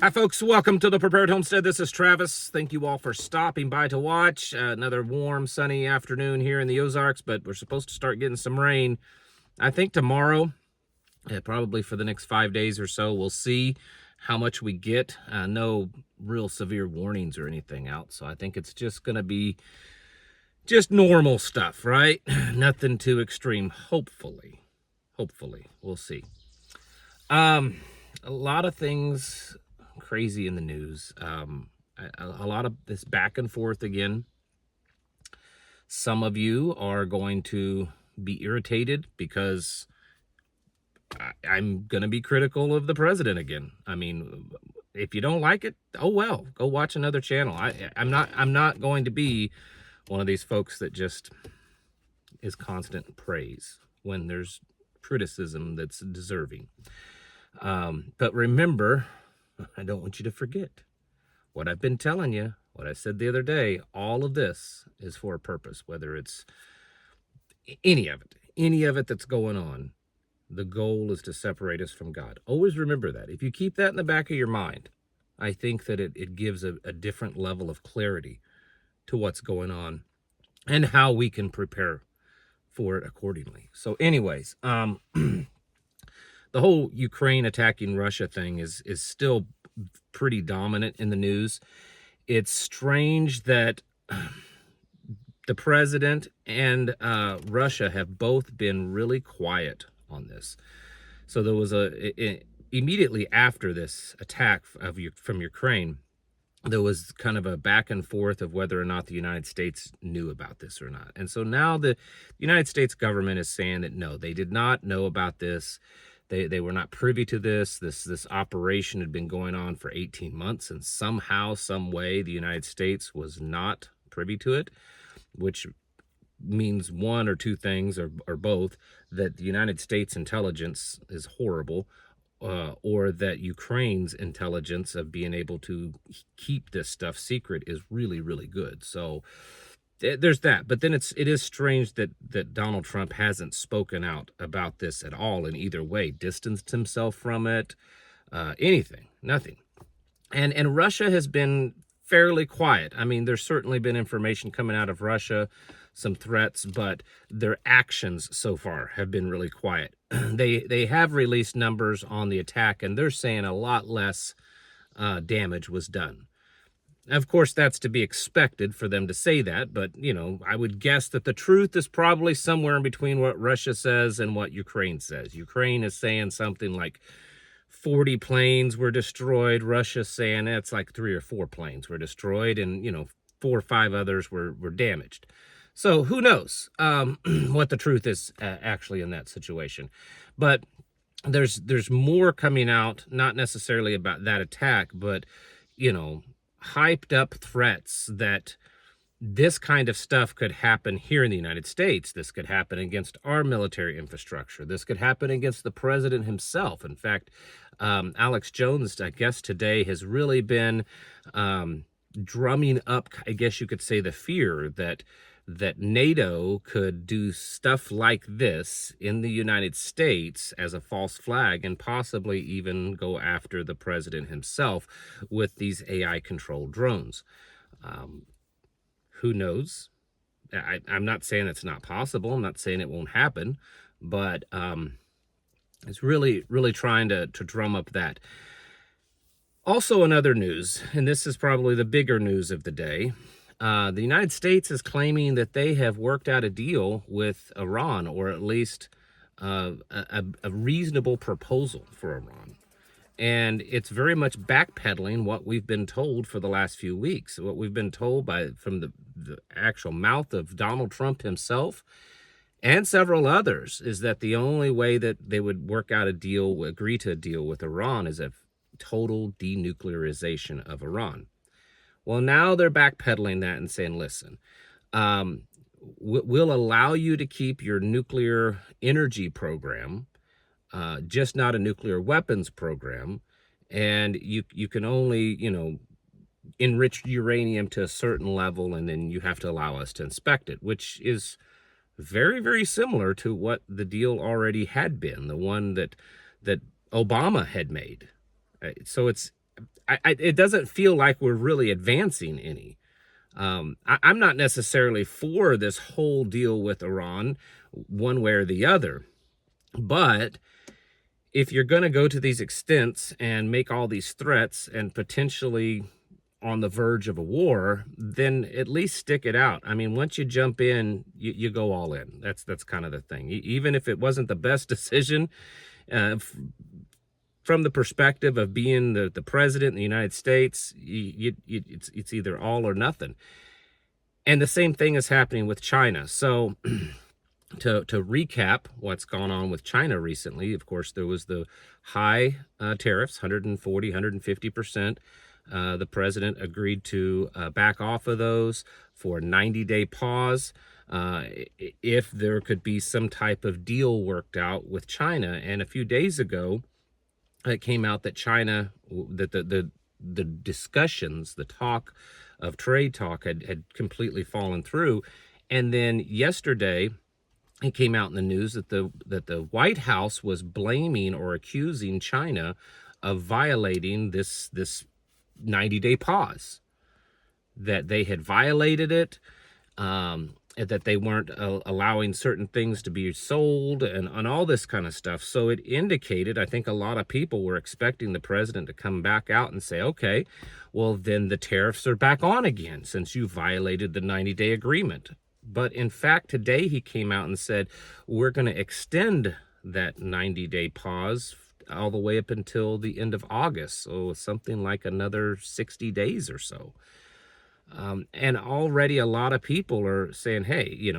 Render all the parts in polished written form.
Hi, folks. Welcome to the Prepared Homestead. This is Travis. Thank you all for stopping by to watch. Another warm, sunny afternoon here in the Ozarks, but we're supposed to start getting some rain. I think tomorrow, probably for the next 5 days or so, we'll see how much we get. No real severe warnings or anything out, so I think it's just going to be just normal stuff, right? Nothing too extreme, hopefully. Hopefully. We'll see. A lot of things crazy in the news. A lot of this back and forth again. Some of you are going to be irritated because I'm going to be critical of the president again. I mean, if you don't like it, oh well, go watch another channel. I'm not going to be one of these folks that just is constant praise when there's criticism that's deserving. But remember, I don't want you to forget what I've been telling you, what I said the other day. All of this is for a purpose, whether it's any of it that's going on. The goal is to separate us from God. Always remember that. If you keep that in the back of your mind, I think that it gives a different level of clarity to what's going on and how we can prepare for it accordingly. So anyways, the whole Ukraine attacking Russia thing is still pretty dominant in the news. It's strange that the president and Russia have both been really quiet on this. So there was immediately after this attack from Ukraine, there was kind of a back and forth of whether or not the United States knew about this or not. And so now the United States government is saying that no, they did not know about this. They were not privy to this. This operation had been going on for 18 months, and somehow, some way, the United States was not privy to it, which means one or two things, or both, that the United States intelligence is horrible, or that Ukraine's intelligence of being able to keep this stuff secret is really, really good. So there's that. But then it is strange that Donald Trump hasn't spoken out about this at all in either way, distanced himself from it, anything, nothing. And Russia has been fairly quiet. I mean, there's certainly been information coming out of Russia, some threats, but their actions so far have been really quiet. They have released numbers on the attack, and they're saying a lot less damage was done. Of course, that's to be expected for them to say that, but, you know, I would guess that the truth is probably somewhere in between what Russia says and what Ukraine says. Ukraine is saying something like 40 planes were destroyed. Russia's saying it's like 3 or 4 planes were destroyed, and, you know, 4 or 5 others were damaged. So who knows what the truth is actually in that situation. But there's more coming out, not necessarily about that attack, but, you know, hyped up threats that this kind of stuff could happen here in the United States. This could happen against our military infrastructure. This could happen against the president himself. In fact, Alex Jones, I guess today, has really been drumming up, I guess you could say, the fear that NATO could do stuff like this in the United States as a false flag and possibly even go after the president himself with these AI-controlled drones. Who knows? I'm not saying it's not possible. I'm not saying it won't happen, but it's really, really trying to drum up that. Also in other news, and this is probably the bigger news of the day, the United States is claiming that they have worked out a deal with Iran, or at least a reasonable proposal for Iran. And it's very much backpedaling what we've been told for the last few weeks. What we've been told from the actual mouth of Donald Trump himself and several others is that the only way that they would work out a deal, agree to a deal with Iran, is a total denuclearization of Iran. Well, now they're backpedaling that and saying, listen, we'll allow you to keep your nuclear energy program, just not a nuclear weapons program. And you can only, you know, enrich uranium to a certain level, and then you have to allow us to inspect it, which is very, very similar to what the deal already had been, the one that Obama had made. So it's it doesn't feel like we're really advancing any. I'm not necessarily for this whole deal with Iran, one way or the other, but if you're going to go to these extents and make all these threats and potentially on the verge of a war, then at least stick it out. I mean, once you jump in, you go all in. That's kind of the thing. Even if it wasn't the best decision, from the perspective of being the president in the United States, it's either all or nothing. And the same thing is happening with China. So to recap what's gone on with China recently, of course, there was the high tariffs, 140, 150%. The president agreed to back off of those for a 90-day pause if there could be some type of deal worked out with China. And a few days ago, it came out that China, that the discussions, the talk of trade talk had completely fallen through. And then yesterday, it came out in the news that the White House was blaming or accusing China of violating this 90-day pause, that they had violated it, that they weren't allowing certain things to be sold and all this kind of stuff. So it indicated, I think a lot of people were expecting the president to come back out and say, okay, well, then the tariffs are back on again since you violated the 90-day agreement. But in fact, today he came out and said, we're going to extend that 90-day pause all the way up until the end of August. So something like another 60 days or so. And already a lot of people are saying, hey,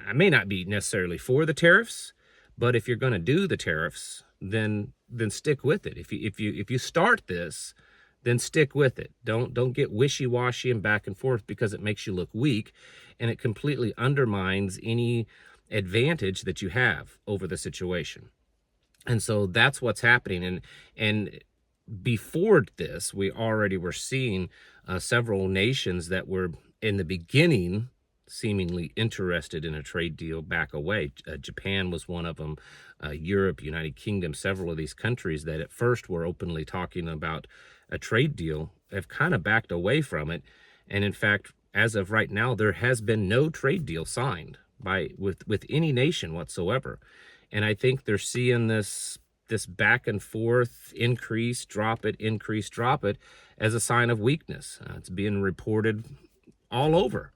I may not be necessarily for the tariffs, but if you're going to do the tariffs, then stick with it. If you start this, then stick with it. Don't get wishy-washy and back and forth, because it makes you look weak and it completely undermines any advantage that you have over the situation. And so that's what's happening. And before this, we already were seeing several nations that were in the beginning seemingly interested in a trade deal back away. Japan was one of them. Europe, United Kingdom, several of these countries that at first were openly talking about a trade deal have kind of backed away from it. And in fact, as of right now, there has been no trade deal signed with any nation whatsoever. And I think they're seeing this back and forth, increase, drop it, increase, drop it, as a sign of weakness. It's being reported all over.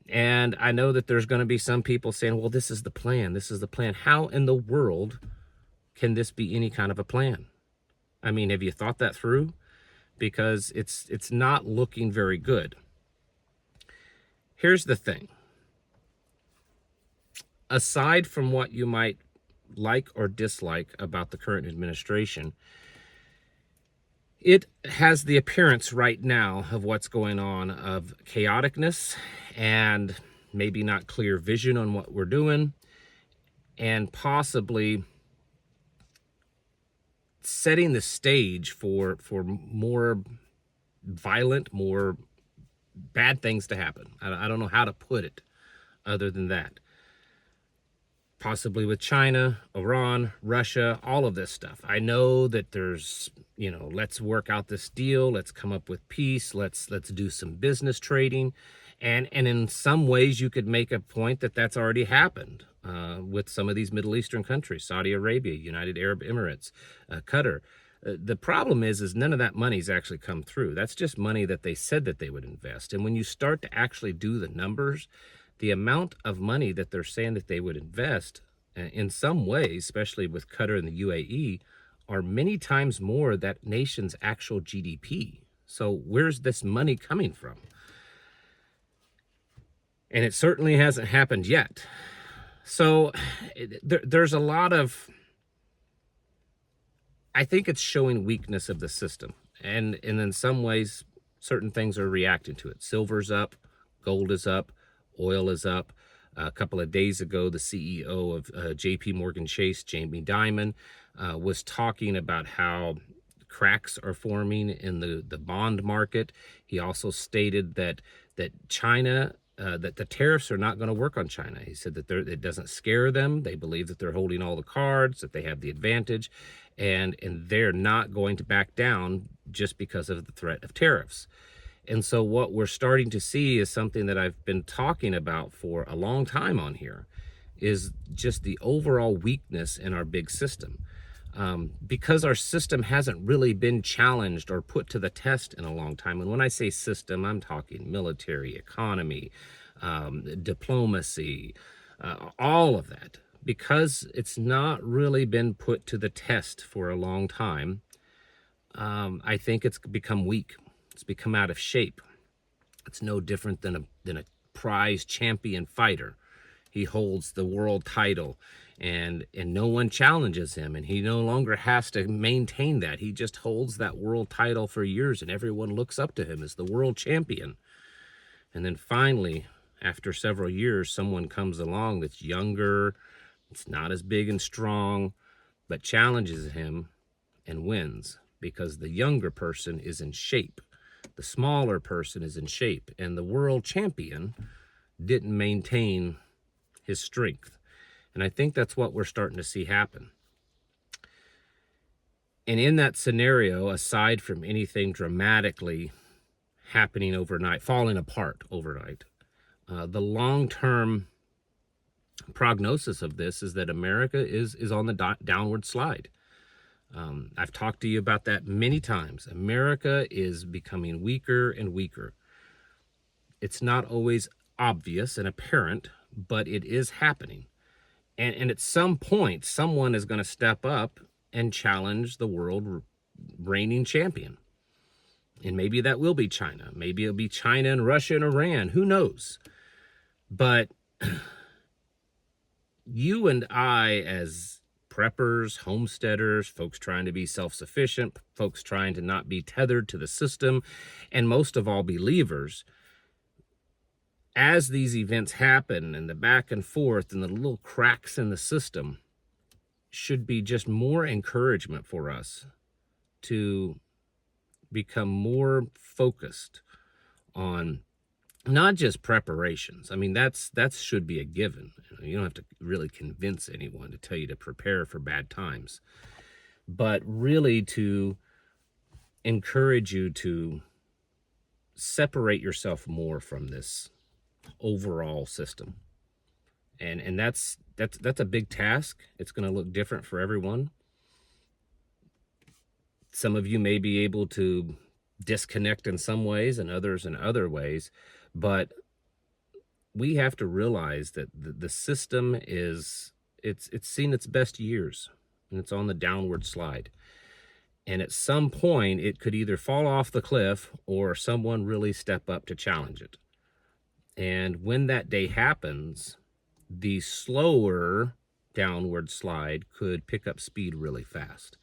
And I know that there's going to be some people saying, well, this is the plan. This is the plan. How in the world can this be any kind of a plan? I mean, have you thought that through? Because it's not looking very good. Here's the thing. Aside from what you might like or dislike about the current administration, it has the appearance right now of what's going on of chaoticness and maybe not clear vision on what we're doing, and possibly setting the stage for more violent, more bad things to happen. I don't know how to put it other than that. Possibly with China, Iran, Russia, all of this stuff. I know that there's, let's work out this deal. Let's come up with peace. Let's do some business trading. And in some ways, you could make a point that that's already happened with some of these Middle Eastern countries, Saudi Arabia, United Arab Emirates, Qatar. The problem is none of that money's actually come through. That's just money that they said that they would invest. And when you start to actually do the numbers, the amount of money that they're saying that they would invest in some ways, especially with Qatar and the UAE, are many times more that nation's actual GDP. So where's this money coming from? And it certainly hasn't happened yet. So there's a lot of, I think it's showing weakness of the system. And in some ways, certain things are reacting to it. Silver's up, gold is up, oil is up. A couple of days ago, the CEO of JP Morgan Chase, Jamie Dimon, was talking about how cracks are forming in the bond market. He also stated that China, that the tariffs are not going to work on China. He said that it doesn't scare them. They believe that they're holding all the cards, that they have the advantage. and they're not going to back down just because of the threat of tariffs. And so what we're starting to see is something that I've been talking about for a long time on here, is just the overall weakness in our big system. Because our system hasn't really been challenged or put to the test in a long time. And when I say system, I'm talking military, economy, diplomacy, all of that. Because it's not really been put to the test for a long time, I think it's become weak. It's become out of shape. It's no different than a prize champion fighter. He holds the world title, and no one challenges him, and he no longer has to maintain that. He just holds that world title for years, and everyone looks up to him as the world champion. And then finally, after several years, someone comes along that's younger, it's not as big and strong, but challenges him and wins, because the younger person is in shape. The smaller person is in shape, and the world champion didn't maintain his strength. And I think that's what we're starting to see happen. And in that scenario, aside from anything dramatically happening overnight, falling apart overnight, the long-term prognosis of this is that America is on the downward slide. I've talked to you about that many times. America is becoming weaker and weaker. It's not always obvious and apparent, but it is happening. And at some point, someone is going to step up and challenge the world reigning champion. And maybe that will be China. Maybe it'll be China and Russia and Iran. Who knows? But you and I, as preppers, homesteaders, folks trying to be self-sufficient, folks trying to not be tethered to the system, and most of all, believers, as these events happen and the back and forth and the little cracks in the system, should be just more encouragement for us to become more focused on not just preparations. I mean, that should be a given. You don't have to really convince anyone to tell you to prepare for bad times, but really to encourage you to separate yourself more from this overall system. And that's a big task. It's going to look different for everyone. Some of you may be able to disconnect in some ways and others in other ways, but we have to realize that the system it's seen its best years, and it's on the downward slide. And at some point, it could either fall off the cliff or someone really step up to challenge it. And when that day happens, the slower downward slide could pick up speed really fast.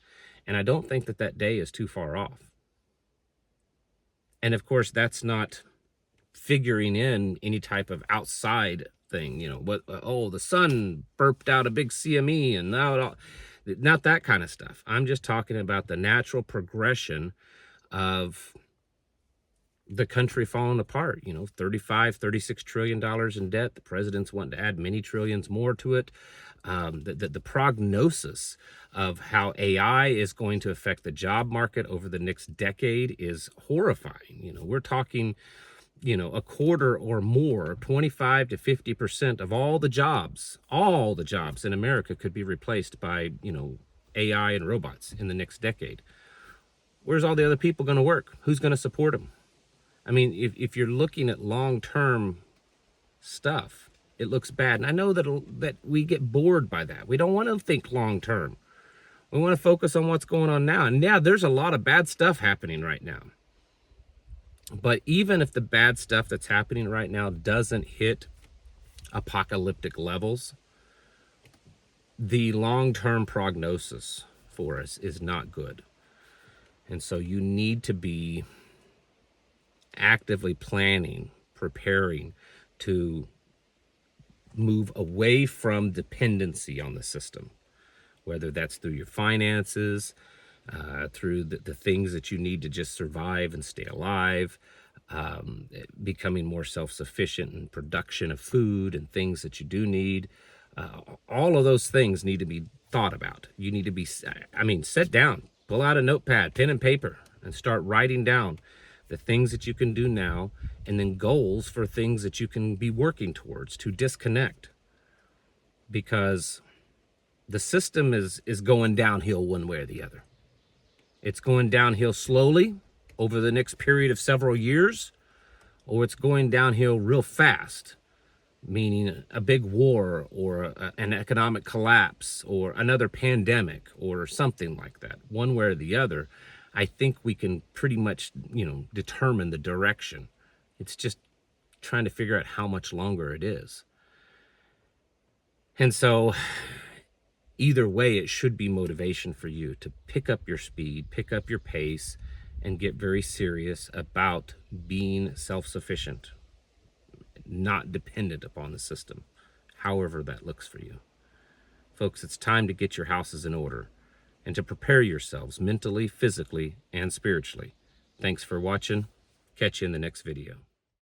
And I don't think that day is too far off. And of course, that's not figuring in any type of outside thing, the sun burped out a big CME and now not that kind of stuff. I'm just talking about the natural progression of the country falling apart. 36 trillion dollars in debt. The president's wanting to add many trillions more to it. The prognosis of how AI is going to affect the job market over the next decade is horrifying. We're talking, a quarter or more, 25 to 50% of all the jobs in America could be replaced by, AI and robots in the next decade. Where's all the other people going to work? Who's going to support them? I mean, if you're looking at long-term stuff, it looks bad. And I know that we get bored by that. We don't want to think long-term. We want to focus on what's going on now. And yeah, there's a lot of bad stuff happening right now. But even if the bad stuff that's happening right now doesn't hit apocalyptic levels, the long-term prognosis for us is not good. And so you need to be actively planning, preparing to move away from dependency on the system, whether that's through your finances, through the things that you need to just survive and stay alive, becoming more self-sufficient in production of food and things that you do need. All of those things need to be thought about. You need to be, sit down, pull out a notepad, pen and paper, and start writing down the things that you can do now, and then goals for things that you can be working towards to disconnect. Because the system is going downhill one way or the other. It's going downhill slowly over the next period of several years, or it's going downhill real fast, meaning a big war or an economic collapse or another pandemic or something like that. One way or the other, I think we can pretty much, determine the direction. It's just trying to figure out how much longer it is. And so either way, it should be motivation for you to pick up your speed, pick up your pace, and get very serious about being self-sufficient, not dependent upon the system, however that looks for you. Folks, it's time to get your houses in order and to prepare yourselves mentally, physically, and spiritually. Thanks for watching. Catch you in the next video.